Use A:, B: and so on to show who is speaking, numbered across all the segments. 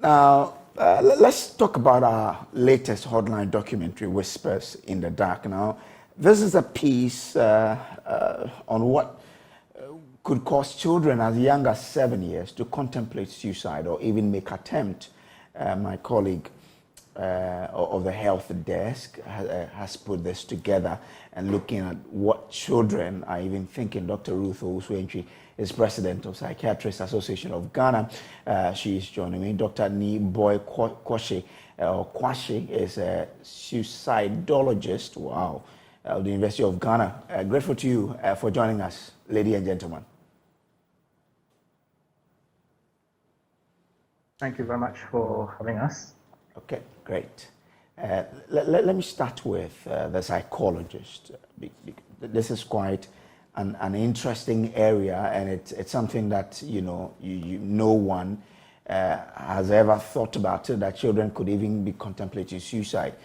A: Now, let's talk about our latest hotline documentary, Whispers in the Dark. Now, this is a piece on what could cause children as young as 7 years to contemplate suicide or even make attempt. My colleague of the health desk has put this together and looking at what children are even thinking. Dr. Ruth Owusu-Entry is president of Psychiatrists Association of Ghana. She is joining me. Dr. Boy Kwashe is a suicidologist, wow, of the University of Ghana. Grateful to you for joining us, ladies and gentlemen.
B: Thank you very much for having us.
A: Okay, great. Let me start with the psychologist. This is quite an interesting area, and it's something that no one has ever thought about it, that children could even be contemplating suicide.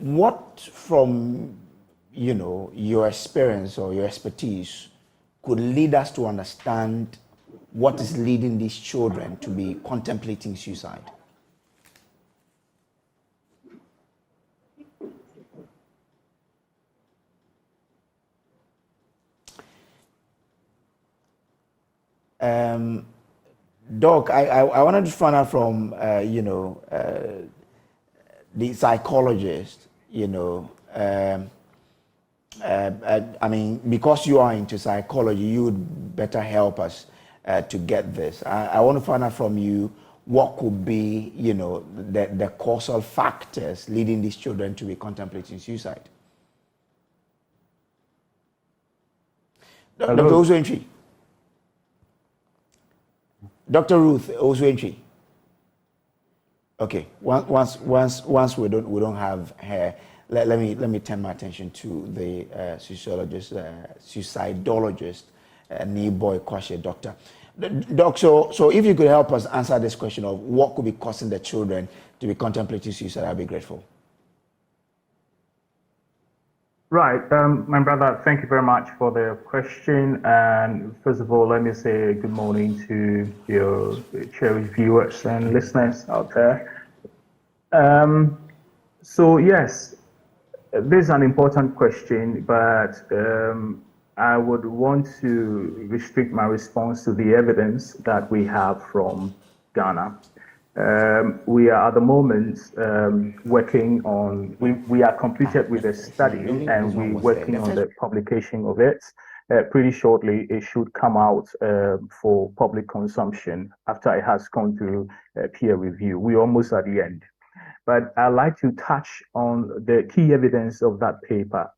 A: What from your experience or your expertise could lead us to understand what is leading these children to be contemplating suicide? Doc, I wanted to find out from the psychologist. I mean, because you are into psychology, you would better help us to get this. I want to find out from you what could be, the causal factors leading these children to be contemplating suicide. Dr. Owusu-Entry. Dr. Ruth Owusu-Entry. Okay, once we don't have her, let me turn my attention to the suicidologist, Boy Kwashe, doctor. Doc, so if you could help us answer this question of what could be causing the children to be contemplating suicide, I'd be grateful.
B: Right, my brother, thank you very much for the question. And first of all, let me say good morning to your cherished viewers and listeners out there. So yes, this is an important question, but I would want to restrict my response to the evidence that we have from Ghana. We are at the moment working on, we are completed with a study and we're working on the publication of it. Pretty shortly, it should come out for public consumption after it has gone through peer review. We're almost at the end. But I'd like to touch on the key evidence of that paper.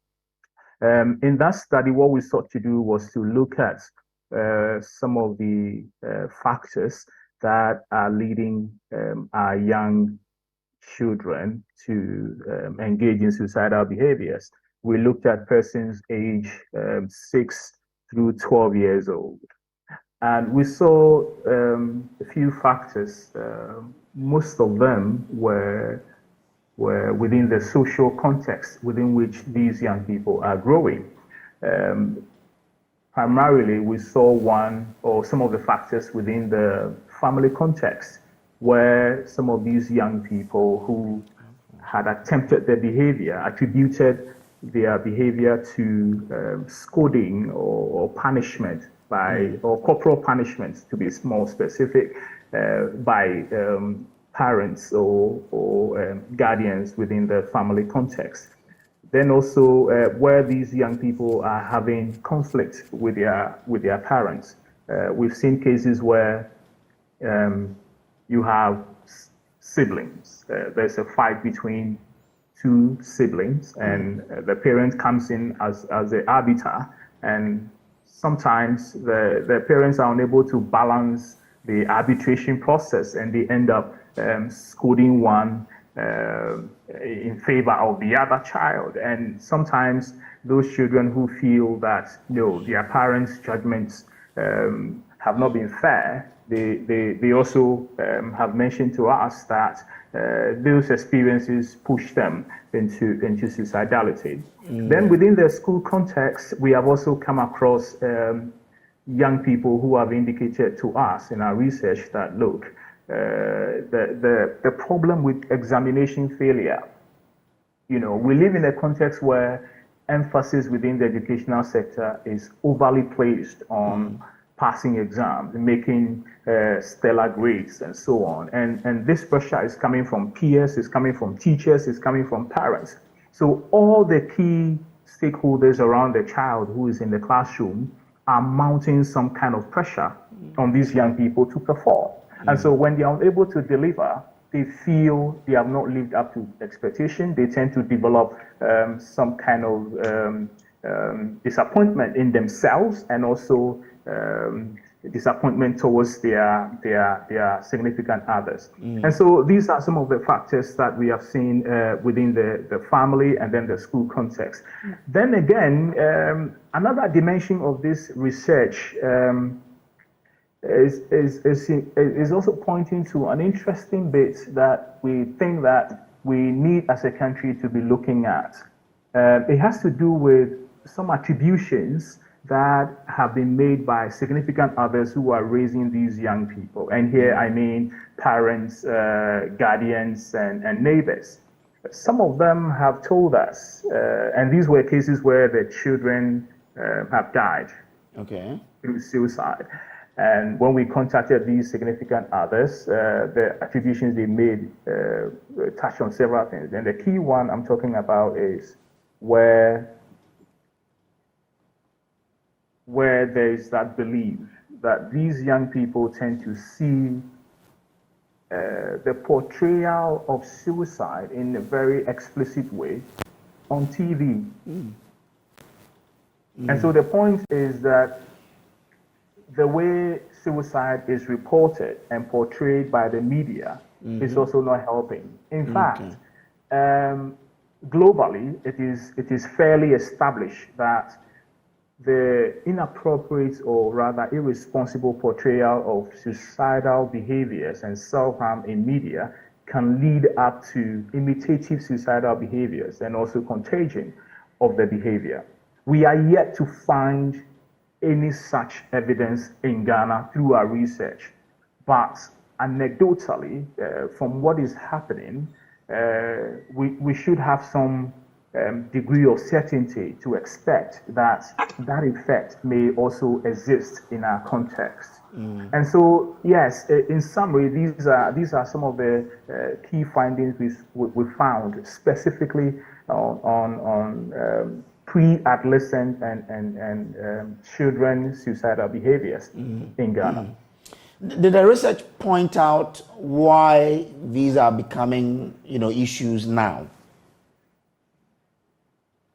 B: In that study, what we sought to do was to look at some of the factors that are leading our young children to engage in suicidal behaviors. We looked at persons aged 6 through 12 years old. And we saw a few factors. Most of them were within the social context within which these young people are growing. Primarily, we saw one or some of the factors within the family context, where some of these young people who had attempted their behavior attributed their behavior to scolding or punishment or corporal punishment, to be more specific, by parents or guardians within the family context. Then also where these young people are having conflict with their parents. We've seen cases where you have siblings. There's a fight between two siblings, and the parent comes in as the arbiter, and sometimes the parents are unable to balance the arbitration process, and they end up scolding one in favor of the other child. And sometimes those children who feel that their parents' judgments have not been fair, they also have mentioned to us that those experiences push them into suicidality. Then within the school context, we have also come across young people who have indicated to us in our research that, look, the problem with examination failure. We live in a context where emphasis within the educational sector is overly placed on passing exams, making stellar grades, and so on. And this pressure is coming from peers, it's coming from teachers, it's coming from parents. So all the key stakeholders around the child who is in the classroom are mounting some kind of pressure on these young people to perform. And so when they are unable to deliver, they feel they have not lived up to expectation. They tend to develop some kind of disappointment in themselves, and also disappointment towards their significant others. And so these are some of the factors that we have seen within the family and then the school context. Then again, another dimension of this research is also pointing to an interesting bit that we think that we need as a country to be looking at. It has to do with some attributions that have been made by significant others who are raising these young people. And here I mean parents, guardians, and neighbors. Some of them have told us, and these were cases where the children have died through suicide. And when we contacted these significant others, the attributions they made touched on several things. And the key one I'm talking about is where there is that belief that these young people tend to see the portrayal of suicide in a very explicit way on TV. And so the point is that the way suicide is reported and portrayed by the media is also not helping. In fact, globally, it is fairly established that the inappropriate, or rather irresponsible, portrayal of suicidal behaviors and self-harm in media can lead up to imitative suicidal behaviors and also contagion of the behavior. We are yet to find any such evidence in Ghana through our research, but anecdotally, from what is happening, we should have some degree of certainty to expect that effect may also exist in our context. And so, yes, in summary, these are some of the key findings we found specifically on pre-adolescent and children suicidal behaviors in Ghana.
A: Did the research point out why these are becoming, issues now?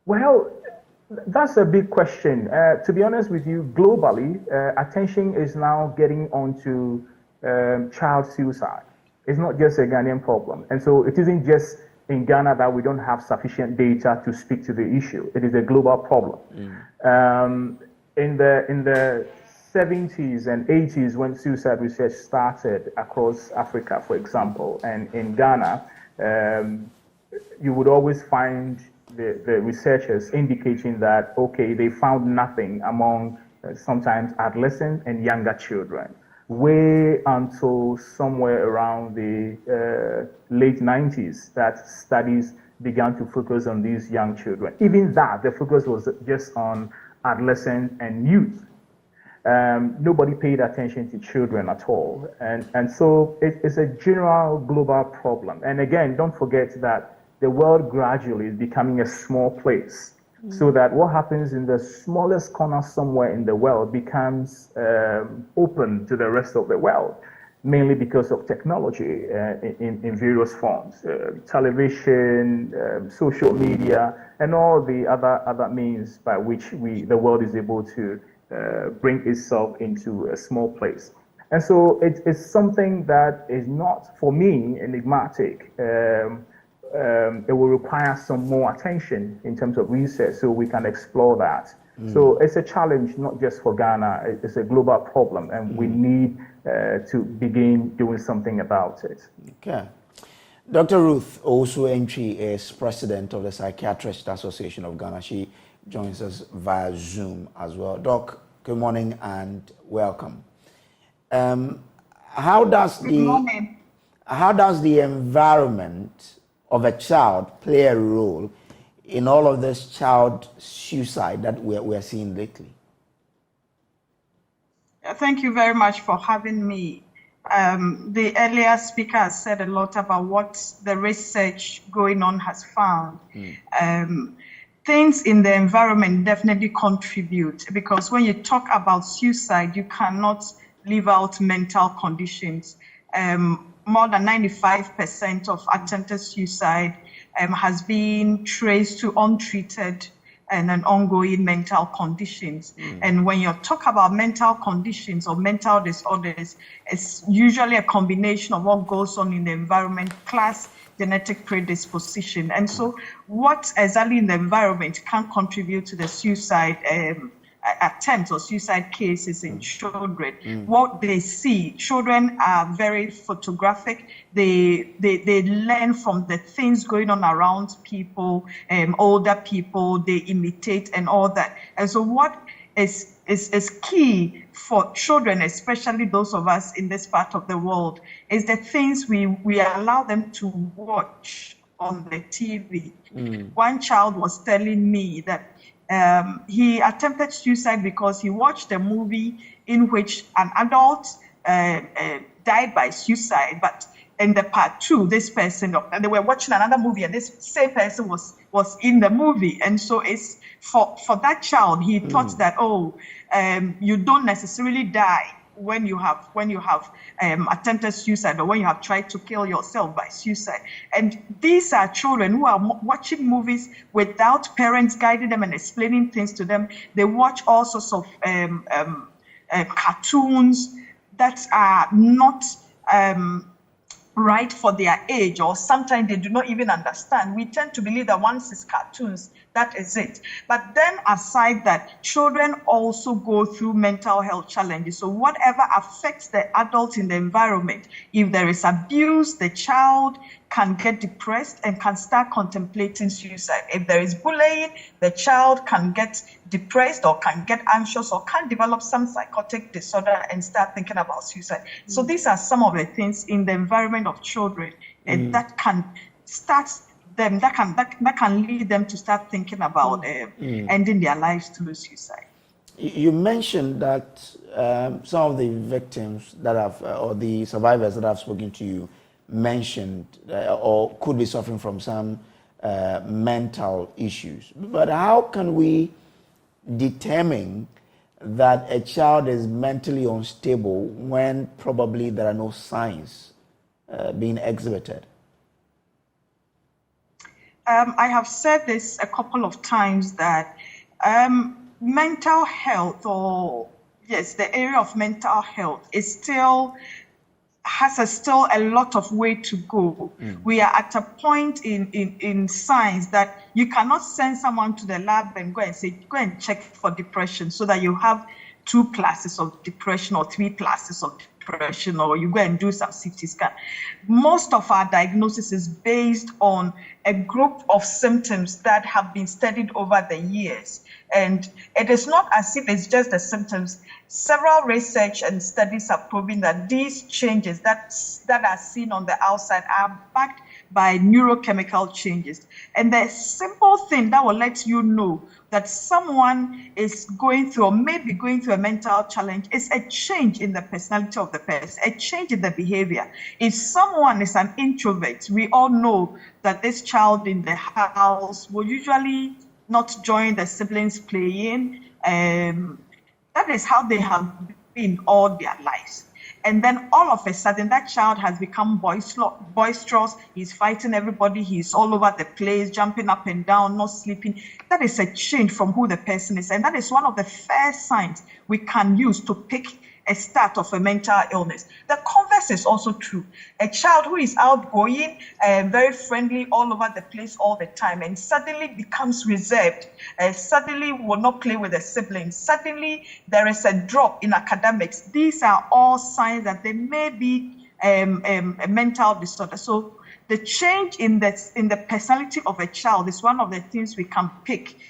B: Well, that's a big question. To be honest with you, globally, attention is now getting onto child suicide. It's not just a Ghanaian problem. And so it isn't just in Ghana that we don't have sufficient data to speak to the issue. It is a global problem. In the 70s and 80s, when suicide research started across Africa, for example, and in Ghana, you would always find the researchers indicating that, okay, they found nothing among sometimes adolescent and younger children, way until somewhere around the late 90s that studies began to focus on these young children. Even that, the focus was just on adolescent and youth. Nobody paid attention to children at all. And so it's a general global problem. And again, don't forget that the world gradually is becoming a small place, so that what happens in the smallest corner somewhere in the world becomes open to the rest of the world, mainly because of technology in various forms, television, social media, and all the other means by which the world is able to bring itself into a small place. And so it's something that is not, for me, enigmatic. It will require some more attention in terms of research so we can explore that. So it's a challenge not just for Ghana, it's a global problem, and we need to begin doing something about it.
A: Okay. Dr. Ruth Osu-Entry is president of the Psychiatrists Association of Ghana. She joins us via Zoom as well. Doc, good morning and welcome. how does
C: Good
A: the
C: morning.
A: how does the environment of a child play a role in all of this child suicide that we're seeing lately?
C: Thank you very much for having me. The earlier speaker has said a lot about what the research going on has found. Things in the environment definitely contribute, because when you talk about suicide, you cannot leave out mental conditions. More than 95% of attempted suicide has been traced to untreated and an ongoing mental conditions. And when you talk about mental conditions or mental disorders, it's usually a combination of what goes on in the environment plus genetic predisposition. And so what exactly in the environment can contribute to the suicide attempts or suicide cases in children? What they see, children are very photographic. They learn from the things going on around people, older people, they imitate and all that. And so what is key for children, especially those of us in this part of the world, is the things we allow them to watch on the TV. One child was telling me that he attempted suicide because he watched a movie in which an adult died by suicide, but in the part two, this person, and they were watching another movie, and this same person was in the movie. And so it's for that child, he thought that, you don't necessarily die when you have attempted suicide, or when you have tried to kill yourself by suicide. And these are children who are watching movies without parents guiding them and explaining things to them. They watch all sorts of cartoons that are not right for their age, or sometimes they do not even understand. We tend to believe that once it's cartoons, that is it. But then aside that, children also go through mental health challenges. So whatever affects the adult in the environment, if there is abuse, the child can get depressed and can start contemplating suicide. If there is bullying, the child can get depressed or can get anxious or can develop some psychotic disorder and start thinking about suicide. So these are some of the things in the environment of children and that can start them, that can lead them to start thinking about ending their lives through suicide.
A: You mentioned that some of the victims that have, or the survivors that have spoken to you, mentioned or could be suffering from some mental issues. But how can we determine that a child is mentally unstable when probably there are no signs being exhibited?
C: I have said this a couple of times that mental health, the area of mental health is still a lot of way to go. We are at a point in science that you cannot send someone to the lab and go and check for depression, so that you have 2 classes of depression or 3 classes of depression, or you go and do some CT scan. Most of our diagnosis is based on a group of symptoms that have been studied over the years. And it is not as if it's just the symptoms. Several research and studies have proven that these changes that are seen on the outside are backed by neurochemical changes. And the simple thing that will let you know that someone is going through or maybe going through a mental challenge is a change in the personality of the person, a change in the behavior. If someone is an introvert, we all know that this child in the house will usually not join the siblings playing. That is how they have been all their lives. And then all of a sudden, that child has become boisterous. He's fighting everybody. He's all over the place, jumping up and down, not sleeping. That is a change from who the person is. And that is one of the first signs we can use to pick a start of a mental illness. The converse is also true. A child who is outgoing, very friendly, all over the place all the time, and suddenly becomes reserved, suddenly will not play with the siblings, suddenly there is a drop in academics. These are all signs that there may be a mental disorder. So the change in the personality of a child is one of the things we can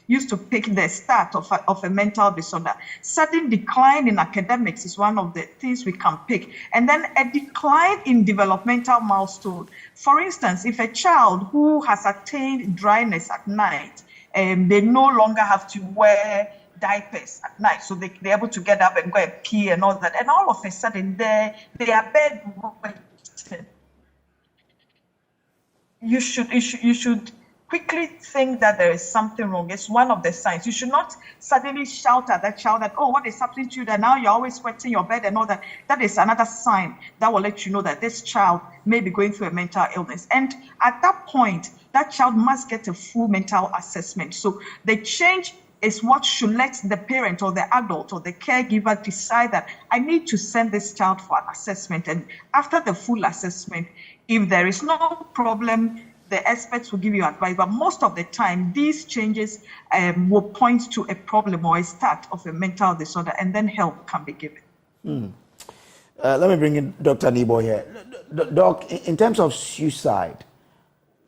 C: use to pick the start of a mental disorder. Sudden decline in academics is one of the things we can pick. And then a decline in developmental milestone. For instance, if a child who has attained dryness at night, they no longer have to wear diapers at night, so they're able to get up and go and pee and all that. And all of a sudden, they are bedwetting. You should quickly think that there is something wrong. It's one of the signs. You should not suddenly shout at that child that, oh, what is happening to you? That now you're always wetting your bed and all that. That is another sign that will let you know that this child may be going through a mental illness. And at that point, that child must get a full mental assessment. So the change is what should let the parent or the adult or the caregiver decide that I need to send this child for an assessment. And after the full assessment, if there is no problem, the experts will give you advice. But most of the time, these changes will point to a problem or a start of a mental disorder, and then help can be given.
A: Let me bring in Dr. Nibo here. Doc, in terms of suicide,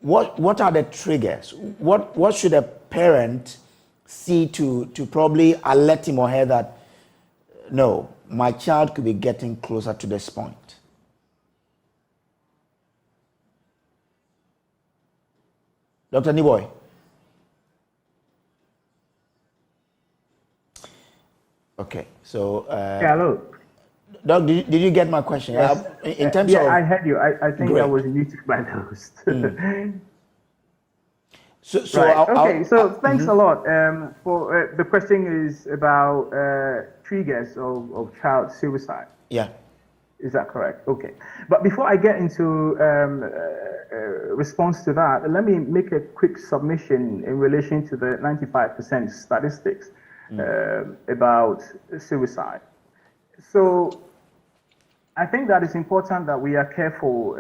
A: what are the triggers? What should a parent see to probably alert him or her that, no, my child could be getting closer to this point? Dr. Niboy. Okay, so
B: hello.
A: Doc, did you get my question?
B: Yes.
A: In terms of,
B: I heard you. I think
A: great.
B: I was muted by the host.
A: So
B: right. So thanks a lot. For the question is about triggers of child suicide.
A: Yeah.
B: Is that correct? Okay. But before I get into response to that, let me make a quick submission in relation to the 95% statistics about suicide. So I think that it's important that we are careful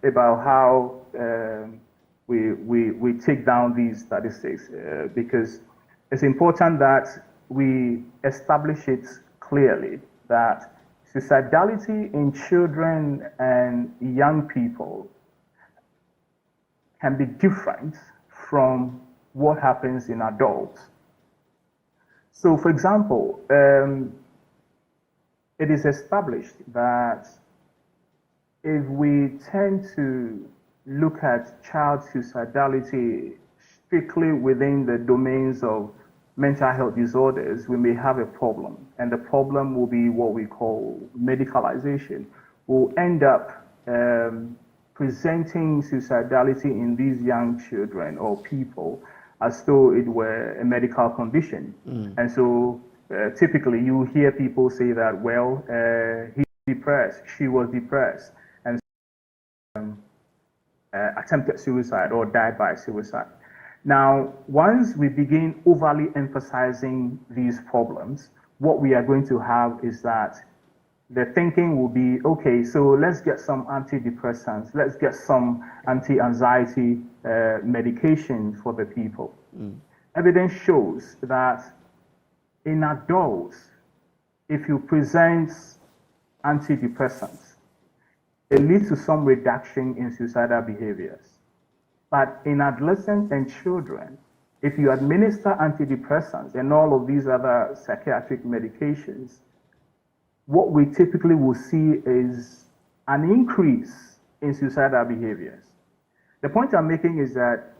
B: about how we take down these statistics because it's important that we establish it clearly that suicidality in children and young people can be different from what happens in adults. So, for example, it is established that if we tend to look at child suicidality strictly within the domains of mental health disorders, we may have a problem. And the problem will be what we call medicalization. We'll end up presenting suicidality in these young children or people as though it were a medical condition. And so typically you hear people say that, well, he's depressed, she was depressed, and attempted suicide or died by suicide. Now, once we begin overly emphasizing these problems, what we are going to have is that the thinking will be, okay, so let's get some antidepressants, let's get some anti-anxiety medication for the people. Evidence shows that in adults, if you present antidepressants, it leads to some reduction in suicidal behaviors. But in adolescents and children, if you administer antidepressants and all of these other psychiatric medications, what we typically will see is an increase in suicidal behaviors. The point I'm making is that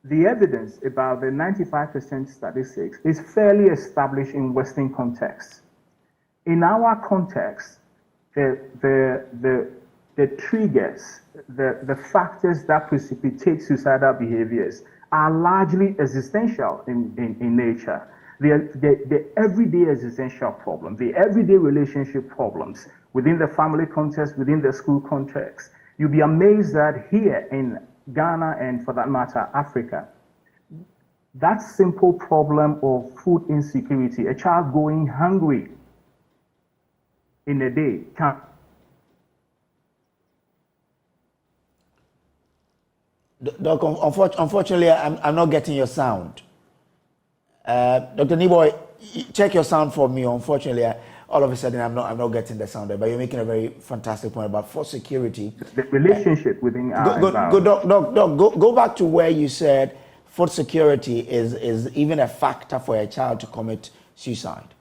B: the evidence about the 95% statistics is fairly established in Western contexts. In our context, the triggers, the factors that precipitate suicidal behaviors are largely existential in nature. The everyday existential problems, the everyday relationship problems within the family context, within the school context. You'll be amazed that here in Ghana and for that matter, Africa, that simple problem of food insecurity, a child going hungry in a day can
A: Doc, unfortunately, I'm not getting your sound. Dr. Niboy, check your sound for me. Unfortunately, all of a sudden I'm not getting the sound there, but you're making a very fantastic point about force security.
B: The relationship within our
A: Go back to where you said food security is even a factor for a child to commit suicide.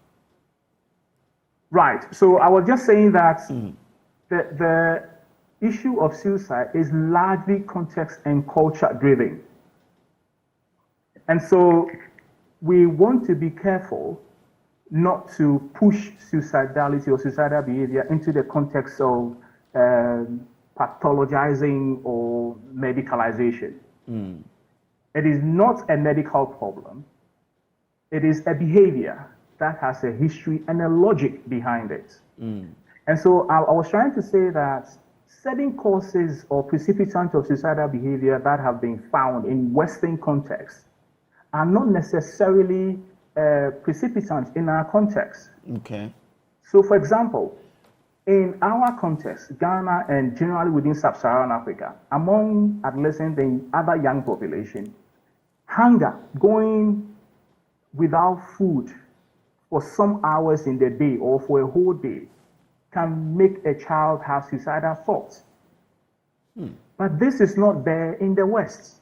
B: Right. So I was just saying that the issue of suicide is largely context and culture driven. And so we want to be careful not to push suicidality or suicidal behavior into the context of pathologizing or medicalization. It is not a medical problem. It is a behavior that has a history and a logic behind it. And so I was trying to say that certain causes or precipitants of suicidal behavior that have been found in Western contexts are not necessarily precipitants in our context.
A: Okay.
B: So, for example, in our context, Ghana and generally within sub-Saharan Africa, among adolescents and other young population, hunger, going without food for some hours in the day or for a whole day, can make a child have suicidal thoughts. But this is not there in the West.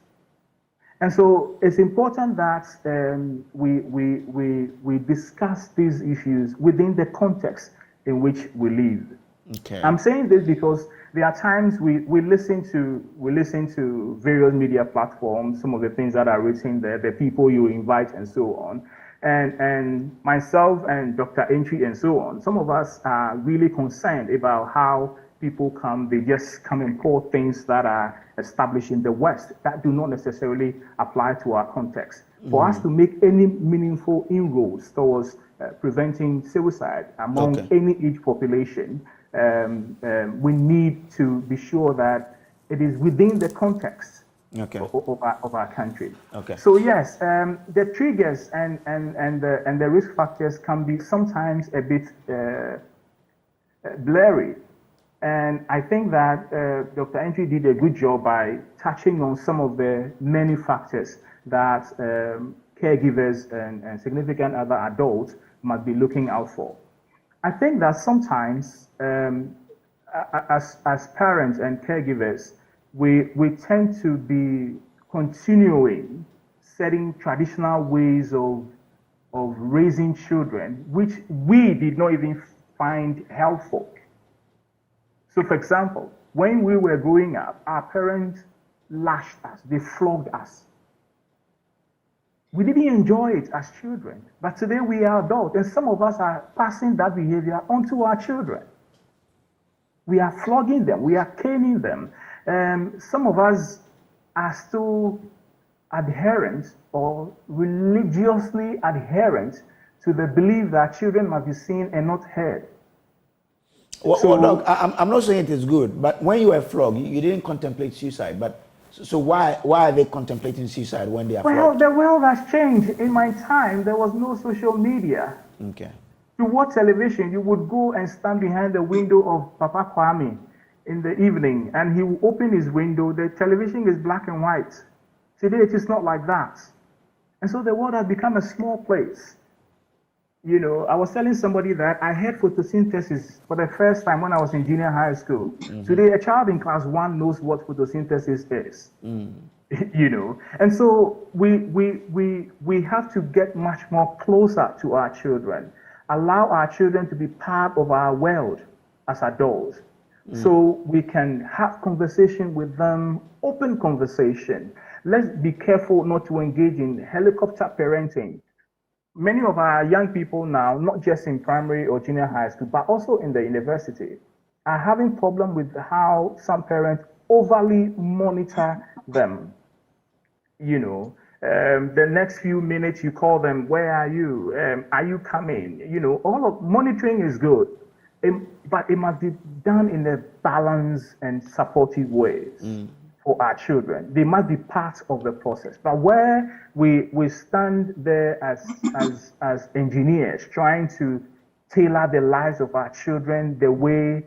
B: And so it's important that we discuss these issues within the context in which we live.
A: Okay.
B: I'm saying this because there are times we listen to various media platforms, some of the things that are written there, the people you invite and so on. And myself and Dr. Entry and so on, some of us are really concerned about how people they just come and pour things that are established in the West that do not necessarily apply to our context. For us to make any meaningful inroads towards preventing suicide among any age population, we need to be sure that it is within the context of our country.
A: Okay.
B: So yes, the triggers and the risk factors can be sometimes a bit blurry. And I think that Dr. Entry did a good job by touching on some of the many factors that caregivers and significant other adults must be looking out for. I think that sometimes as parents and caregivers, we tend to be continuing setting traditional ways of raising children, which we did not even find helpful. So, for example, when we were growing up, our parents lashed us, they flogged us. We didn't enjoy it as children, but today we are adults, and some of us are passing that behavior onto our children. We are flogging them, we are caning them. Some of us are still adherent or religiously adherent to the belief that children must be seen and not heard.
A: Well, Doc, I'm not saying it is good, but when you were flogged, you didn't contemplate suicide. But so why are they contemplating suicide when they are flogged?
B: Well, the world has changed. In my time, there was no social media.
A: Okay.
B: To watch television, you would go and stand behind the window of Papa Kwame in the evening, and he will open his window. The television is black and white. Today, it is not like that. And so the world has become a small place. You know, I was telling somebody that I heard photosynthesis for the first time when I was in junior high school. Today, a child in class 1 knows what photosynthesis is. You know, and so we have to get much more closer to our children, allow our children to be part of our world as adults, so we can have conversation with them, open conversation. Let's be careful not to engage in helicopter parenting. Many of our young people now, not just in primary or junior high school, but also in the university, are having problem with how some parents overly monitor them. You know, the next few minutes you call them, where are you? Are you coming? You know, all of monitoring is good, but it must be done in a balanced and supportive ways. For our children, they must be part of the process. But where we stand there as engineers trying to tailor the lives of our children the way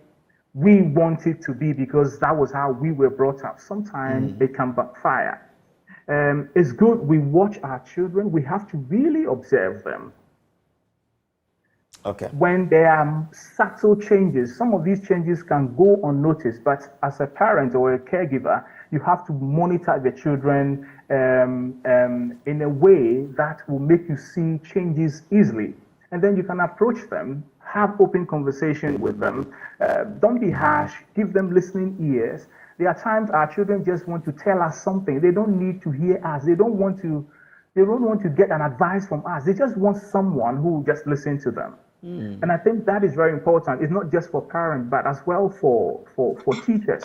B: we want it to be, because that was how we were brought up, sometimes it can backfire. It's good we watch our children. We have to really observe them.
A: Okay.
B: When there are subtle changes, some of these changes can go unnoticed, but as a parent or a caregiver, you have to monitor the children in a way that will make you see changes easily. And then you can approach them, have open conversation with them. Don't be harsh, give them listening ears. There are times our children just want to tell us something. They don't need to hear us. They don't want to get an advice from us. They just want someone who will just listen to them. And I think that is very important. It's not just for parents, but as well for teachers,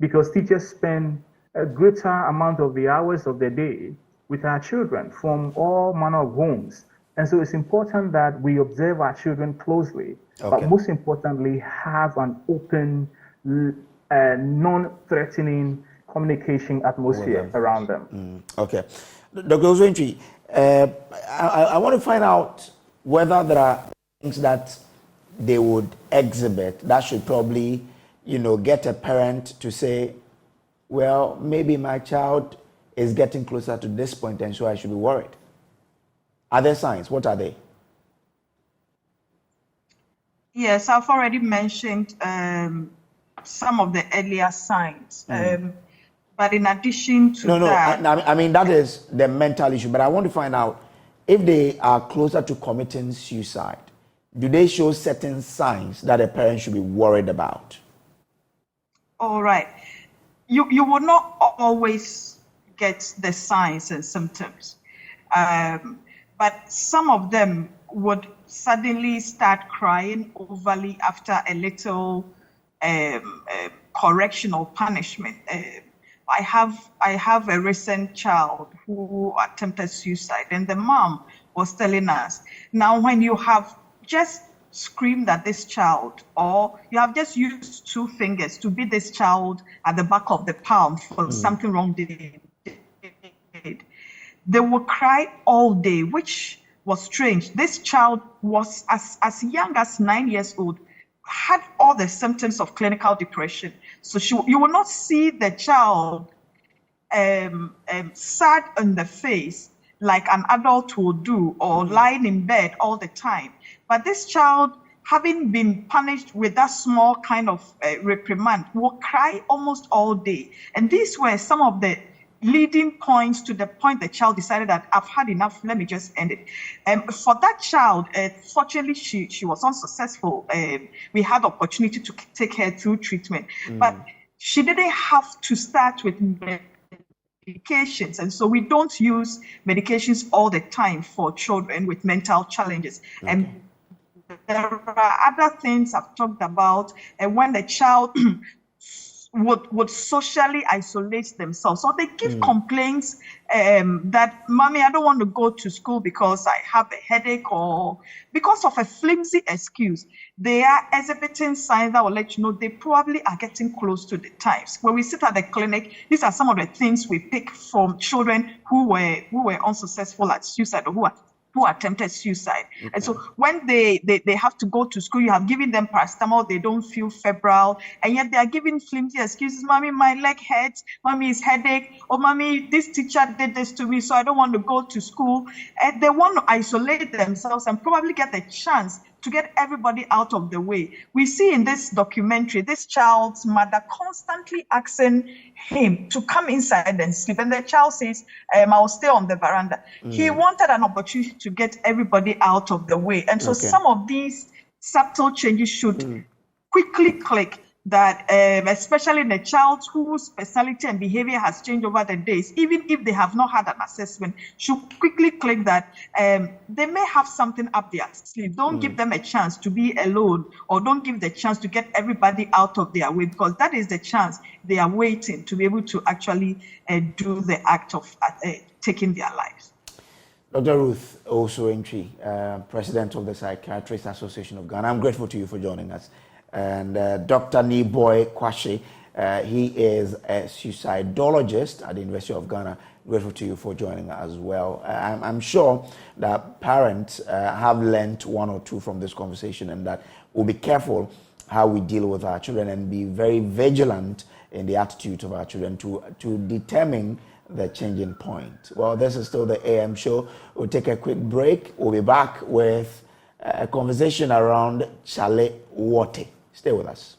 B: because teachers spend a greater amount of the hours of the day with our children from all manner of homes. And so it's important that we observe our children closely, but most importantly, have an open, non-threatening communication atmosphere around them.
A: Okay. Dr. Oswentry, I want to find out whether there are things that they would exhibit that should probably, get a parent to say, well, maybe my child is getting closer to this point and so I should be worried. Are there signs? What are they?
C: Yes, I've already mentioned some of the earlier signs. But in addition to that...
A: I mean, that is the mental issue. But I want to find out if they are closer to committing suicide. Do they show certain signs that a parent should be worried about?
C: All right. You will not always get the signs and symptoms. But some of them would suddenly start crying overly after a little correction or punishment. I have a recent child who attempted suicide, and the mom was telling us, now when you have just screamed at this child, or you have just used 2 fingers to beat this child at the back of the palm for something wrong they did, they will cry all day, which was strange. This child was as young as 9 years old, had all the symptoms of clinical depression. So you will not see the child sad on the face like an adult will do, or lying in bed all the time. But this child, having been punished with that small kind of reprimand, will cry almost all day. And these were some of the leading points to the point the child decided that I've had enough, let me just end it. For that child, fortunately, she was unsuccessful. We had opportunity to take her through treatment, but she didn't have to start with medications. And so we don't use medications all the time for children with mental challenges. And there are other things I've talked about, and when the child would socially isolate themselves. So they give complaints that, Mommy, I don't want to go to school because I have a headache, or because of a flimsy excuse. They are exhibiting signs that will let you know they probably are getting close to the times. When we sit at the clinic, these are some of the things we pick from children who were unsuccessful at suicide, or who attempted suicide. And so when they have to go to school, you have given them paracetamol, they don't feel febrile, and yet they are giving flimsy excuses. Mommy, my leg hurts. Mommy, it's headache. Or Mommy, this teacher did this to me, so I don't want to go to school. And they want to isolate themselves and probably get the chance to get everybody out of the way. We see in this documentary, this child's mother constantly asking him to come inside and sleep. And the child says, I'll stay on the veranda. He wanted an opportunity to get everybody out of the way. And so some of these subtle changes should quickly click, that especially in a child whose personality and behavior has changed over the days, even if they have not had an assessment, should quickly click that they may have something up their sleeve. Don't give them a chance to be alone, or don't give the chance to get everybody out of their way, because that is the chance they are waiting to be able to actually do the act of taking their lives.
A: Dr. Ruth Oswentry, President of the Psychiatrists Association of Ghana, I'm grateful to you for joining us. And Dr. Niboy Kwashe, he is a suicidologist at the University of Ghana. Grateful to you for joining us as well. I'm sure that parents have learned one or two from this conversation, and that we'll be careful how we deal with our children and be very vigilant in the attitude of our children to determine the changing point. Well, this is still the AM show. We'll take a quick break. We'll be back with a conversation around Chale Wote. Stay with us.